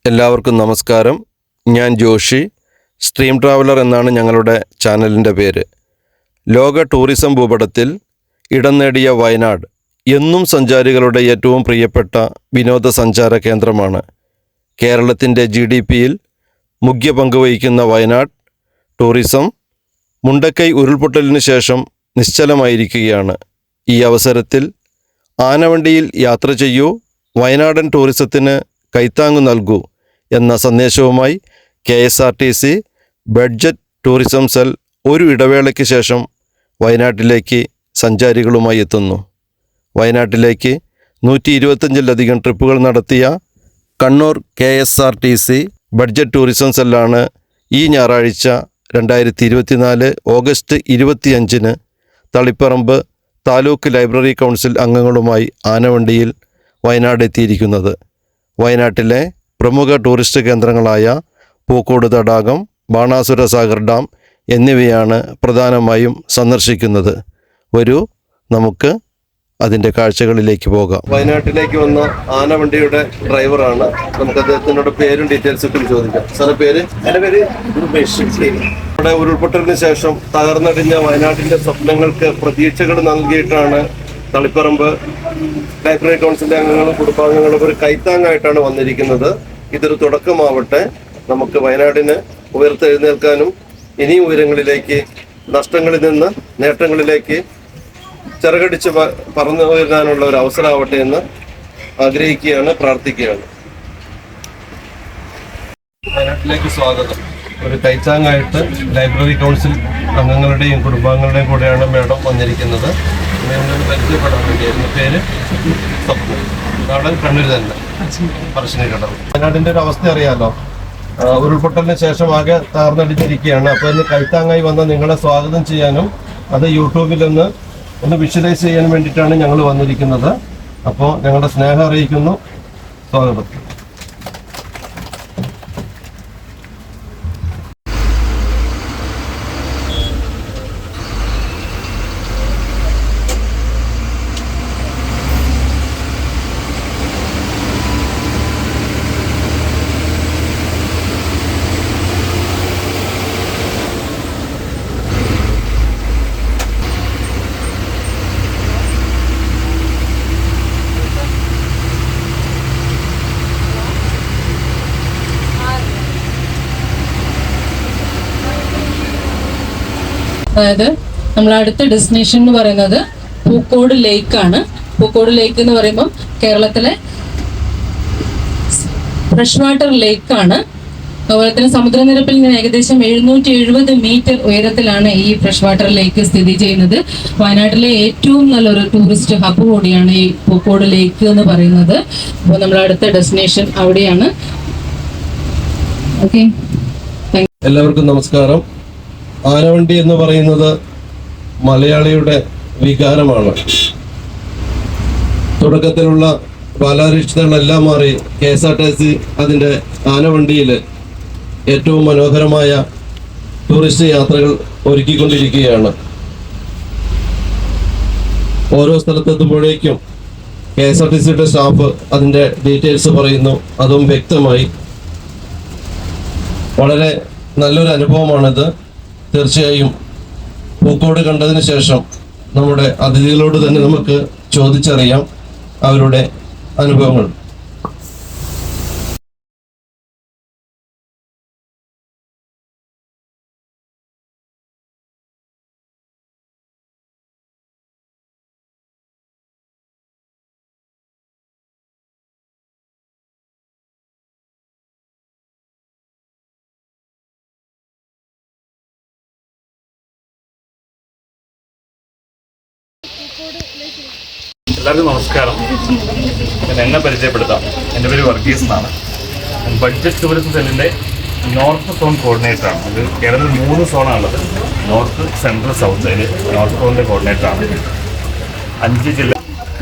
എല്ലാവർക്കും നമസ്കാരം. ഞാൻ ജോഷി. സ്ട്രീം ട്രാവലർ എന്നാണ് ഞങ്ങളുടെ ചാനലിൻ്റെ പേര്. ലോക ടൂറിസം ഭൂപടത്തിൽ ഇടം നേടിയ വയനാട് എന്നും സഞ്ചാരികളുടെ ഏറ്റവും പ്രിയപ്പെട്ട വിനോദസഞ്ചാര കേന്ദ്രമാണ്. കേരളത്തിൻ്റെ GDPയിൽ മുഖ്യ പങ്ക് വഹിക്കുന്ന വയനാട് ടൂറിസം മുണ്ടക്കൈ ഉരുൾപൊട്ടലിന് ശേഷം നിശ്ചലമായിരിക്കുകയാണ്. ഈ അവസരത്തിൽ ആനവണ്ടിയിൽ യാത്ര ചെയ്യൂ, വയനാടൻ ടൂറിസത്തിന് കൈത്താങ്ങു നൽകൂ എന്ന സന്ദേശവുമായി KSRTC ബഡ്ജറ്റ് ടൂറിസം സെൽ ഒരു ഇടവേളയ്ക്ക് ശേഷം വയനാട്ടിലേക്ക് സഞ്ചാരികളുമായി എത്തുന്നു. വയനാട്ടിലേക്ക് 125-ലധികം ട്രിപ്പുകൾ നടത്തിയ കണ്ണൂർ KSRTC ബഡ്ജറ്റ് ടൂറിസം സെല്ലാണ് ഈ ഞായറാഴ്ച 2024 ഓഗസ്റ്റ് 25-ന് തളിപ്പറമ്പ് താലൂക്ക് ലൈബ്രറി കൗൺസിൽ അംഗങ്ങളുമായി ആനവണ്ടിയിൽ വയനാട് എത്തിയിരിക്കുന്നത്. വയനാട്ടിലെ പ്രമുഖ ടൂറിസ്റ്റ് കേന്ദ്രങ്ങളായ പൂക്കോട് തടാകം, ബാണാസുര സാഗർ ഡാം എന്നിവയാണ് പ്രധാനമായും സന്ദർശിക്കുന്നത്. വരൂ, നമുക്ക് അതിൻ്റെ കാഴ്ചകളിലേക്ക് പോകാം. വയനാട്ടിലേക്ക് വന്ന ആനവണ്ടിയുടെ ഡ്രൈവറാണ്. നമുക്ക് അദ്ദേഹത്തിനോട് പേരും ഡീറ്റെയിൽസൊക്കെ ചോദിക്കാം. സാറിന്റെ പേര്? എൻ്റെ പേര് രൂപേഷ്. ഇവിടെ ഉരുൾപൊട്ടലിന് ശേഷം തകർന്നടിഞ്ഞ വയനാട്ടിൻ്റെ സ്വപ്നങ്ങൾക്ക് പ്രതീക്ഷകൾ നൽകിയിട്ടാണ് തളിപ്പറമ്പ് ലൈബ്രറി കൗൺസിലിന്റെ അംഗങ്ങളും കുടുംബാംഗങ്ങളും ഒരു കൈത്താങ്ങായിട്ടാണ് വന്നിരിക്കുന്നത്. ഇതൊരു തുടക്കമാവട്ടെ. നമുക്ക് വയനാടിന് ഉയർത്തെഴുന്നേൽക്കാനും ഇനിയും ഉയരങ്ങളിലേക്ക്, നഷ്ടങ്ങളിൽ നിന്ന് നേട്ടങ്ങളിലേക്ക് ചിറകടിച്ച് പറന്നു ഉയരാനുള്ള ഒരു അവസരമാവട്ടെ എന്ന് ആഗ്രഹിക്കുകയാണ്, പ്രാർത്ഥിക്കുകയാണ്. വയനാട്ടിലേക്ക് സ്വാഗതം. ഒരു കൈത്താങ്ങായിട്ട് ലൈബ്രറി കൗൺസിൽ അംഗങ്ങളുടെയും കുടുംബാംഗങ്ങളുടെയും കൂടെയാണ് മേഡം വന്നിരിക്കുന്നത്. പരിചയപ്പെടാൻ വേണ്ടിയായിരുന്നു. പേര് സ്വപ്നം. നാടൻ കണ്ണൂർ തന്നെ, പറശ്ശിനിക്കടവ്. വയനാടിന്റെ ഒരു അവസ്ഥ അറിയാലോ. ഉരുൾപൊട്ടലിന് ശേഷം ആകെ തകർന്നടിഞ്ഞിരിക്കുകയാണ്. അപ്പോൾ ഇന്ന് കൈത്താങ്ങായി വന്ന നിങ്ങളെ സ്വാഗതം ചെയ്യാനും അത് യൂട്യൂബിൽ ഒന്ന് വിഷ്വലൈസ് ചെയ്യാൻ വേണ്ടിയിട്ടാണ് ഞങ്ങൾ വന്നിരിക്കുന്നത്. അപ്പോൾ ഞങ്ങളുടെ സ്നേഹം അറിയിക്കുന്നു. സ്വാഗതം. അതായത് നമ്മൾ അടുത്ത ഡെസ്റ്റിനേഷൻ എന്ന് പറയുന്നത് പൂക്കോട് ലേക്ക് ആണ്. പൂക്കോട് ലേക്ക് എന്ന് പറയുമ്പം കേരളത്തിലെ ഫ്രഷ് വാട്ടർ ലേക്ക് ആണ്. അതുപോലെ തന്നെ സമുദ്രനിരപ്പിൽ നിന്ന് ഏകദേശം 770 മീറ്റർ ഉയരത്തിലാണ് ഈ ഫ്രഷ് വാട്ടർ ലേക്ക് സ്ഥിതി ചെയ്യുന്നത്. വയനാട്ടിലെ ഏറ്റവും നല്ലൊരു ടൂറിസ്റ്റ് ഹബ്ബ് കൂടിയാണ് ഈ പൂക്കോട് ലേക്ക് എന്ന് പറയുന്നത്. അപ്പോൾ നമ്മൾ അടുത്ത ഡെസ്റ്റിനേഷൻ അവിടെയാണ്. ഓക്കെ, എല്ലാവർക്കും നമസ്കാരം. ആനവണ്ടി എന്ന് പറയുന്നത് മലയാളിയുടെ വികാരമാണ്. തുടക്കത്തിലുള്ള ബാലാരിഷ്ടങ്ങളെല്ലാം മാറി KSRTC അതിൻ്റെ ആനവണ്ടിയിൽ ഏറ്റവും മനോഹരമായ ടൂറിസ്റ്റ് യാത്രകൾ ഒരുക്കിക്കൊണ്ടിരിക്കുകയാണ്. ഓരോ സ്ഥലത്തെത്തുമ്പോഴേക്കും KSRTCയുടെ സ്റ്റാഫ് അതിൻ്റെ ഡീറ്റെയിൽസ് പറയുന്നു. അതും വ്യക്തമായി വളരെ നല്ലൊരു അനുഭവമാണിത്. തീർച്ചയായും പൂക്കോട് കണ്ടതിന് ശേഷം നമ്മുടെ അതിഥികളോട് തന്നെ നമുക്ക് ചോദിച്ചറിയാം അവരുടെ അനുഭവങ്ങൾ. എല്ലാവർക്കും നമസ്കാരം. ഞാൻ എന്നെ പരിചയപ്പെടുത്താം. എൻ്റെ പേര് വർഗീസ് എന്നാണ്. ബഡ്ജറ്റ് ടൂറിസം സെല്ലിൻ്റെ നോർത്ത് സോൺ കോർഡിനേറ്ററാണ്. അത് കേരളത്തിൽ 3 സോണാണുള്ളത്. North, central, south. അതിൽ നോർത്ത് സോണിൻ്റെ കോർഡിനേറ്ററാണ്. 5 ജില്ല.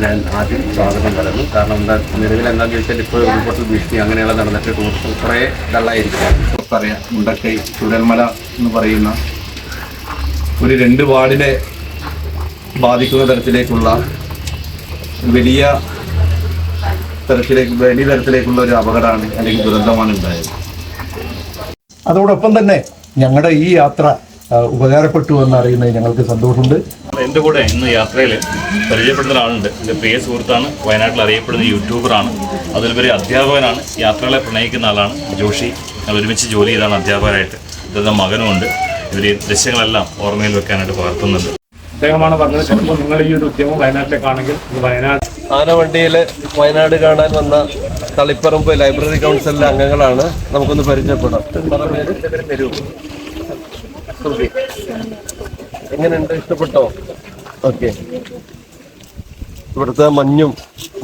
ഞാൻ ആദ്യം സ്വാഗതം പറയുന്നു. കാരണം നിലവിൽ എന്താണെന്ന് ചോദിച്ചാൽ ഇപ്പോൾ ഉരുൾപൊട്ടൽ ഭീഷണി അങ്ങനെയുള്ള നടന്നിട്ട് ടൂറിസം കുറേ ഡള്ളായിരിക്കുകയാണ്. നമുക്കറിയാം, മുണ്ടക്കൈ ചുടൽമല എന്ന് പറയുന്ന ഒരു 2 വാർഡിനെ ബാധിക്കുന്ന തരത്തിലേക്കുള്ള വലിയ വലിയ തരത്തിലേക്കുള്ള ഒരു അപകടമാണ് അല്ലെങ്കിൽ ദുരന്തമാണ് ഉണ്ടായത്. അതോടൊപ്പം തന്നെ ഞങ്ങളുടെ ഈ യാത്ര ഉപകാരപ്പെട്ടു എന്നറിയുന്നതിൽ ഞങ്ങൾക്ക് സന്തോഷമുണ്ട്. എൻ്റെ കൂടെ ഇന്ന് യാത്രയിൽ പരിചയപ്പെടുന്ന ഒരാളുണ്ട്. എൻ്റെ പ്രിയ സുഹൃത്താണ്, വയനാട്ടിൽ അറിയപ്പെടുന്ന യൂട്യൂബറാണ്, അതിലുപരി അധ്യാപകനാണ്, യാത്രകളെ പ്രണയിക്കുന്ന ആളാണ് ജോഷി. ഞങ്ങൾ ഒരുമിച്ച് ജോലി ചെയ്താണ് അധ്യാപകരായിട്ട്. ഇദ്ദേഹം മകനുമുണ്ട്. ഇവർ ഈ ദൃശ്യങ്ങളെല്ലാം ഓർമ്മയിൽ വെക്കാനായിട്ട് പകർത്തുന്നുണ്ട്. അദ്ദേഹമാണ് പറഞ്ഞത്, ചിലപ്പോൾ നിങ്ങൾ ഈ ഒരു ഉദ്യമം വയനാട്ടിലേക്കാണെങ്കിൽ വയനാട് ആനവണ്ടിയിൽ വയനാട് കാണാൻ വന്ന തളിപ്പറമ്പ് ലൈബ്രറി കൗൺസിലിലെ അംഗങ്ങളാണ്. നമുക്കൊന്ന് പരിചയപ്പെടാം. എങ്ങനെയുണ്ട്? ഇഷ്ടപ്പെട്ടോ? ഓക്കെ. ഇവിടുത്തെ മഞ്ഞും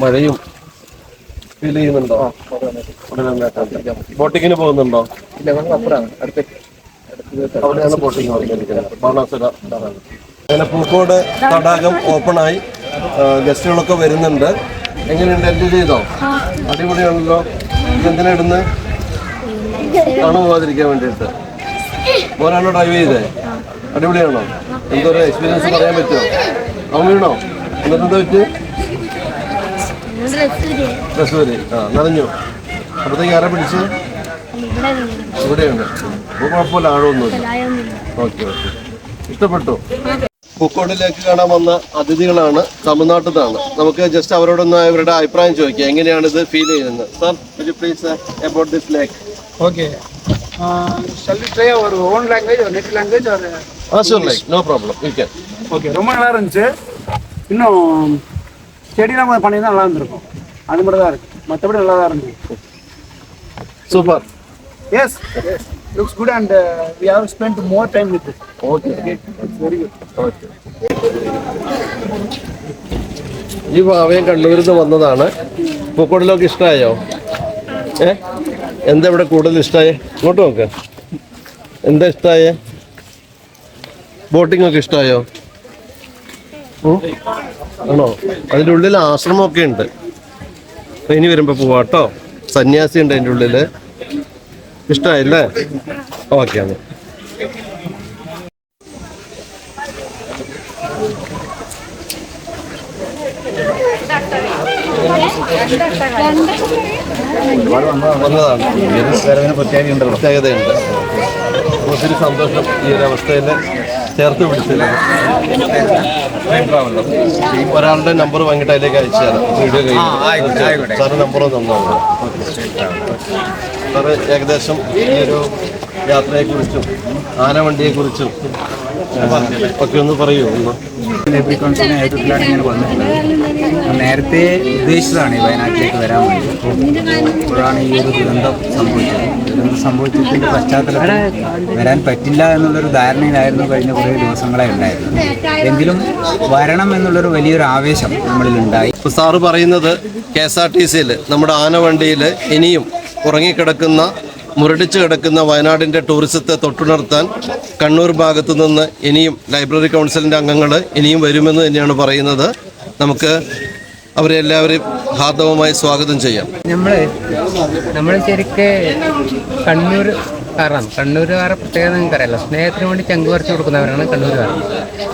മഴയും ഫീൽ ചെയ്യുന്നുണ്ടോ? ബോട്ടിങ്ങിന് പോകുന്നുണ്ടോ? അവിടെയാണ് ബോട്ടിങ് ഓർഗനൈസിക്കുന്നത്. ബാണാസുര. അങ്ങനെ പൂക്കോട് തടാകം ഓപ്പണായി, ഗസ്റ്റുകളൊക്കെ വരുന്നുണ്ട്. എങ്ങനെയുണ്ട്? എൻജോയ് ചെയ്തോ? അടിപൊളിയാണല്ലോ. എന്തിനാ ഇടുന്നത്? കാണു പോകാതിരിക്കാൻ വേണ്ടിയിട്ട്. മോനാണോ ഡ്രൈവ് ചെയ്തേ? അടിപൊളിയാണോ? എന്തൊരു എക്സ്പീരിയൻസ് പറയാൻ പറ്റുമോ? അവൻ വീണോ? എന്നിട്ടെന്താ പറ്റി? ബസ്സൂര്. നനഞ്ഞു. അപ്പോഴത്തേക്ക് ആരെ പിടിച്ച്? ഇവിടെയുണ്ട്. അപ്പോൾ കുഴപ്പമില്ല, ആഴമൊന്നുമില്ല. ഓക്കെ. ഇഷ്ടപ്പെട്ടു. പൂക്കോട്ടിലേക്ക് കാണാൻ വന്ന അതിഥികളാണ്, തമിഴ്നാട്ടിൽ നിന്നാണ്. നമുക്ക് ജസ്റ്റ് അവരോടൊന്ന് അവരുടെ അഭിപ്രായം ചോദിക്കാം, എങ്ങനെയാണ് ഇത് ഫീൽ ചെയ്യുന്നത്. Sir please about this lake. Okay. Shall we try our own language or native language or? Sure, like no problem. You can. Okay. ரொம்ப நல்லா இருந்துச்சு. இன்னும் செடிலாம் பண்ணியிருந்தா நல்லா இருந்திருக்கும். அது மட்டும் தான் இருக்கு. மற்றபடி நல்லா தான் இருந்துச்சு. Super. Yes. Looks good and we have spent more time with it. Okay. It's very good. Okay. ഈ ഭാവയും കണ്ണൂരിൽ നിന്ന് വന്നതാണ്. പൂക്കോടിലൊക്കെ ഇഷ്ടമായോ? എന്താ ഇവിടെ കൂടുതൽ ഇഷ്ടമായേ? ഇങ്ങോട്ട് നോക്ക്. എന്താ ഇഷ്ടമായേ? ബോട്ടിംഗ് ഒക്കെ ഇഷ്ടമായോ? ആണോ? അതിൻ്റെ ഉള്ളിൽ ആശ്രമമൊക്കെ ഉണ്ട്. അപ്പം ഇനി വരുമ്പോൾ പോവാട്ടോ. സന്യാസി ഉണ്ട് അതിൻ്റെ ഉള്ളിൽ. ഇഷ്ടമായില്ലേ? ഓക്കെ. ആണ് വന്നതാണ്. പ്രത്യേകതയുണ്ട്. ഒത്തിരി സന്തോഷം ഈ ഒരു അവസ്ഥയിൽ ചേർത്ത് പിടിച്ചില്ല. ഒരാളുടെ നമ്പർ വാങ്ങിയിട്ട് അതിലേക്ക് അയച്ചു തരാം. വീഡിയോ കഴിഞ്ഞു സാറ് നമ്പർ തന്നോളൂ. സാറ് ഏകദേശം ഈ ഒരു യാത്രയെക്കുറിച്ചും ആനവണ്ടിയെക്കുറിച്ചും ഒക്കെ ഒന്ന് പറയൂ. ലൈബ്രറി കൗൺസിലിന് നേതൃത്വത്തിലാണ് ഇങ്ങനെ വന്നിട്ടുള്ളത്. നേരത്തെ ഉദ്ദേശിച്ചതാണ് ഈ വയനാട്ടിലേക്ക് വരാൻ വേണ്ടി. ഇപ്പോഴാണ് ഈ ഒരു ദുരന്തം സംഭവിച്ചത്. ദുരന്തം സംഭവിച്ചതിൻ്റെ പശ്ചാത്തലത്തിൽ വരാൻ പറ്റില്ല എന്നുള്ളൊരു ധാരണയിലായിരുന്നു കഴിഞ്ഞ കുറേ ദിവസങ്ങളെ ഉണ്ടായിരുന്നത്. എങ്കിലും വരണം എന്നുള്ളൊരു വലിയൊരു ആവേശം നമ്മളിലുണ്ടായി. സാറ് പറയുന്നത് KSRTCയിൽ നമ്മുടെ ആനവണ്ടിയിൽ ഇനിയും ഉറങ്ങിക്കിടക്കുന്ന മുരടിച്ചു കിടക്കുന്ന വയനാടിൻ്റെ ടൂറിസത്തെ തൊട്ടുണർത്താൻ കണ്ണൂർ ഭാഗത്തു നിന്ന് ഇനിയും ലൈബ്രറി കൗൺസിലിൻ്റെ അംഗങ്ങൾ ഇനിയും വരുമെന്ന് തന്നെയാണ് പറയുന്നത്. നമുക്ക് അവരെ എല്ലാവരെയും ഹാർദവമായി സ്വാഗതം ചെയ്യാം. നമ്മൾ ശരിക്ക് കണ്ണൂർ കാരണം കണ്ണൂരുകാരെ പ്രത്യേകത നിങ്ങൾക്കറിയാലോ, സ്നേഹത്തിന് വേണ്ടി ചങ്ക് പറിച്ചു കൊടുക്കുന്നവരാണ് കണ്ണൂരുകാർ.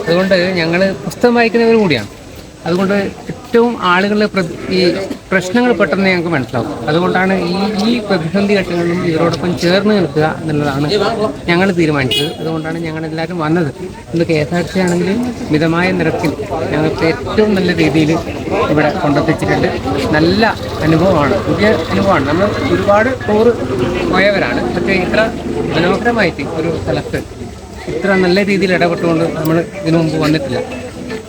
അതുകൊണ്ട് ഞങ്ങൾ പുസ്തകം വായിക്കുന്നവർ കൂടിയാണ്. അതുകൊണ്ട് ഏറ്റവും ആളുകളുടെ ഈ പ്രശ്നങ്ങൾ പെട്ടെന്ന് ഞങ്ങൾക്ക് മനസ്സിലാവും. അതുകൊണ്ടാണ് ഈ പ്രതിസന്ധി ഘട്ടങ്ങളിലും ഇവരോടൊപ്പം ചേർന്ന് നിൽക്കുക എന്നുള്ളതാണ് ഞങ്ങൾ തീരുമാനിച്ചത്. അതുകൊണ്ടാണ് ഞങ്ങളെല്ലാവരും വന്നത്. ഇന്ന് KSRTC ആണെങ്കിൽ മിതമായ നിരക്കിൽ ഞങ്ങൾക്ക് ഏറ്റവും നല്ല രീതിയിൽ ഇവിടെ കൊണ്ടെത്തിച്ചിട്ടുണ്ട്. നല്ല അനുഭവമാണ്, പുതിയ അനുഭവമാണ്. നമ്മൾ ഒരുപാട് ടൂർ പോയവരാണ്, പക്ഷേ ഇത്ര മനോഹരമായിട്ട് ഒരു സ്ഥലത്ത് ഇത്ര നല്ല രീതിയിൽ ഇടപെട്ടുകൊണ്ട് നമ്മൾ ഇതിനു മുമ്പ് വന്നിട്ടില്ല.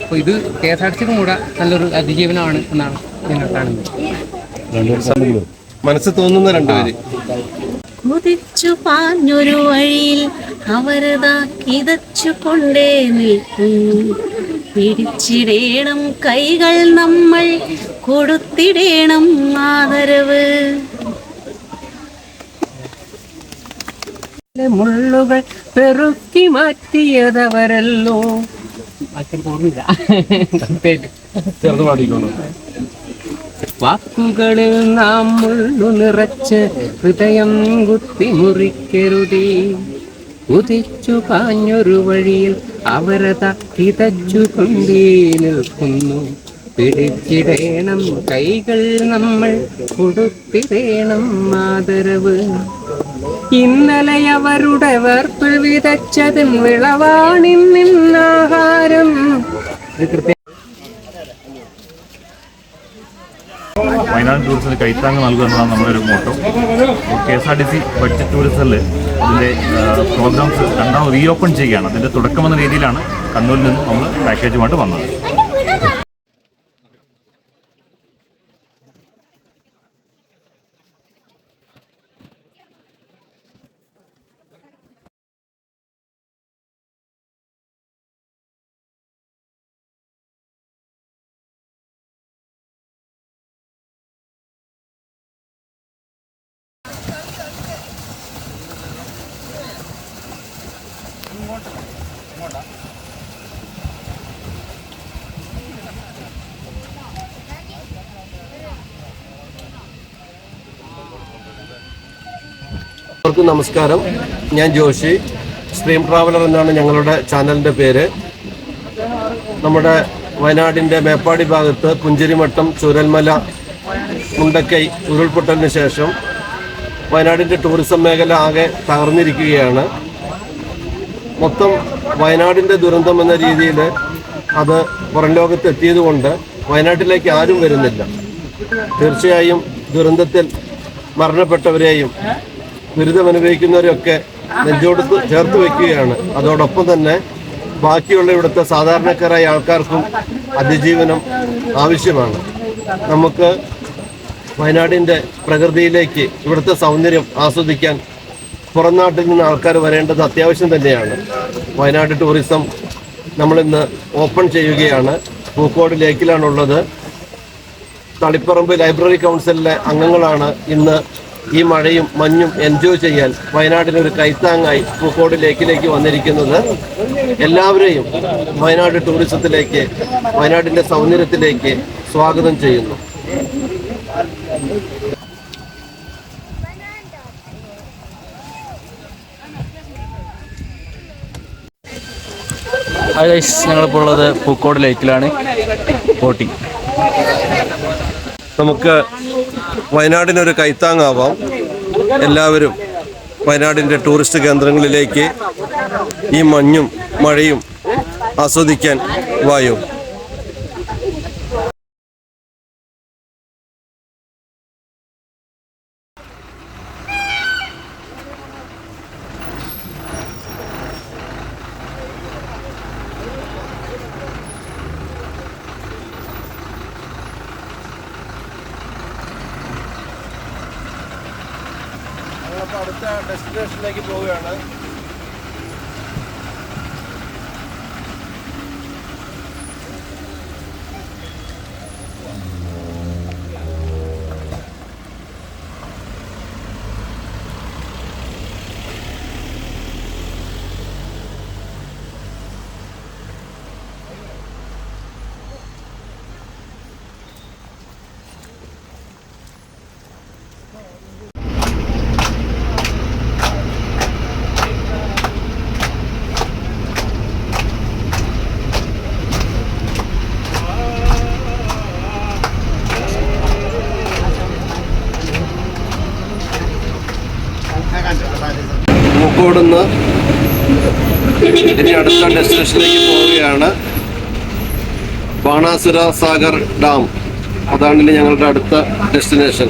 അപ്പോൾ ഇത് KSRTCക്കും കൂടെ നല്ലൊരു അതിജീവനമാണ് എന്നാണ് ഞങ്ങൾ കാണുന്നത്. മനസ്സിൽ തോന്നുന്ന രണ്ടുപേര് കുതിച്ചു പാഞ്ഞൊരു വഴിയിൽ അവരതാ കിതച്ചു കൊണ്ടേ നിൽക്കുന്നു. പിടിച്ചിടേണം കൈകൾ, നമ്മൾ കൊടുത്തിടേണം ആദരവ്. മുള്ളുകൾ പെറുക്കി മാറ്റിയതവരല്ലോ. വാക്കുകളിൽ നാം മുള്ളു നിറച്ച് ഹൃദയം കുത്തി മുറിക്കരുതേ. ഉദിച്ചു പാഞ്ഞൊരു വഴിയിൽ അവരത കിതച്ചു കൊണ്ടേ നിൽക്കുന്നു. പിടിച്ചിടേണം കൈകൾ നമ്മൾ കൊടുത്തിടേണം ആദരവ്. ഇന്നലെ അവരുടെ വേർപ്പിൽ വിതച്ചതും വിളവാണിന്നാഹാരം. വയനാട് ടൂറിസത്തിന് കൈത്താങ്ങ് നൽകുക എന്നതാണ് നമ്മുടെ ഒരു മോട്ടോ. KSRTC ബഡ്ജറ്റ് ടൂറിസത്തിൽ അതിൻ്റെ പ്രോഗ്രാംസ് രണ്ടാമത് റീഓപ്പൺ ചെയ്യുകയാണ്. അതിൻ്റെ തുടക്കമെന്ന രീതിയിലാണ് കണ്ണൂരിൽ നിന്നും നമ്മൾ പാക്കേജുമായിട്ട് വന്നത്. എല്ലാവർക്കും നമസ്കാരം. ഞാൻ ജോഷി. സ്ട്രീം ട്രാവലർ എന്നാണ് ഞങ്ങളുടെ ചാനലിൻ്റെ പേര്. നമ്മുടെ വയനാടിൻ്റെ മേപ്പാടി ഭാഗത്ത് പുഞ്ചിരിമട്ടം, ചൂരൽമല, മുണ്ടക്കൈ ഉരുൾപൊട്ടലിന് ശേഷം വയനാടിൻ്റെ ടൂറിസം മേഖല ആകെ തകർന്നിരിക്കുകയാണ്. മൊത്തം വയനാടിൻ്റെ ദുരന്തം എന്ന രീതിയിൽ അത് പുറം ലോകത്ത് എത്തിയതുകൊണ്ട് വയനാട്ടിലേക്ക് ആരും വരുന്നില്ല. തീർച്ചയായും ദുരന്തത്തിൽ മരണപ്പെട്ടവരെയും ദുരിതമനുഭവിക്കുന്നവരെയൊക്കെ നെഞ്ചോട് ചേർത്ത് വയ്ക്കുകയാണ്. അതോടൊപ്പം തന്നെ ബാക്കിയുള്ള ഇവിടുത്തെ സാധാരണക്കാരായ ആൾക്കാർക്കും അതിജീവനം ആവശ്യമാണ്. നമുക്ക് വയനാടിൻ്റെ പ്രകൃതിയിലേക്ക്, ഇവിടുത്തെ സൗന്ദര്യം ആസ്വദിക്കാൻ പുറം നാട്ടിൽ നിന്ന് ആൾക്കാർ വരേണ്ടത് അത്യാവശ്യം തന്നെയാണ്. വയനാട് ടൂറിസം നമ്മളിന്ന് ഓപ്പൺ ചെയ്യുകയാണ്. പൂക്കോട് ലേക്കിലാണുള്ളത്. തളിപ്പറമ്പ് ലൈബ്രറി കൗൺസിലിലെ അംഗങ്ങളാണ് ഇന്ന് ഈ മഴയും മഞ്ഞും എൻജോയ് ചെയ്യാൻ വയനാടിനൊരു കൈത്താങ്ങായി പൂക്കോട് ലേക്കിലേക്ക് വന്നിരിക്കുന്നത്. എല്ലാവരെയും വയനാട് ടൂറിസത്തിലേക്ക്, വയനാടിൻ്റെ സൗന്ദര്യത്തിലേക്ക് സ്വാഗതം ചെയ്യുന്നു. ഹായ് ഗൈസ്, ഞങ്ങളിപ്പോൾ ഉള്ളത് പൂക്കോട് ലേക്കിലാണ്. ബോട്ടിംഗ്. നമുക്ക് വയനാടിനൊരു കൈത്താങ്ങാവാം. എല്ലാവരും വയനാടിൻ്റെ ടൂറിസ്റ്റ് കേന്ദ്രങ്ങളിലേക്ക് ഈ മഞ്ഞും മഴയും ആസ്വദിക്കാൻ വായോ. അടുത്ത ഡെസ്റ്റിനേഷനിലേക്ക് പോവുകയാണ്. പൂക്കോടുന്ന് ഇനി അടുത്ത ഡെസ്റ്റിനേഷനിലേക്ക് പോവുകയാണ്. ബാണാസുര സാഗർ ഡാം, അതാണ് ഇനി ഞങ്ങളുടെ അടുത്ത ഡെസ്റ്റിനേഷൻ.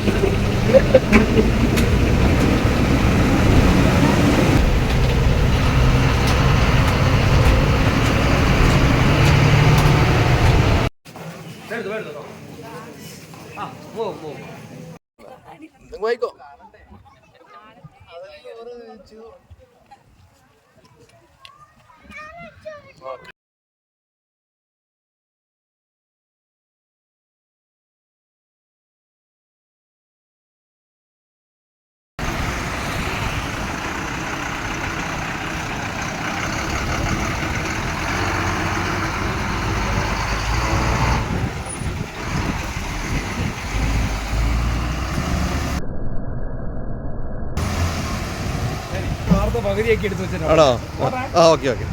വായിക്കോ. പകുതിയൊക്കെ എടുത്ത് വെച്ചിട്ടുണ്ട്. ആണോ? ആ, ഓക്കെ ഓക്കെ.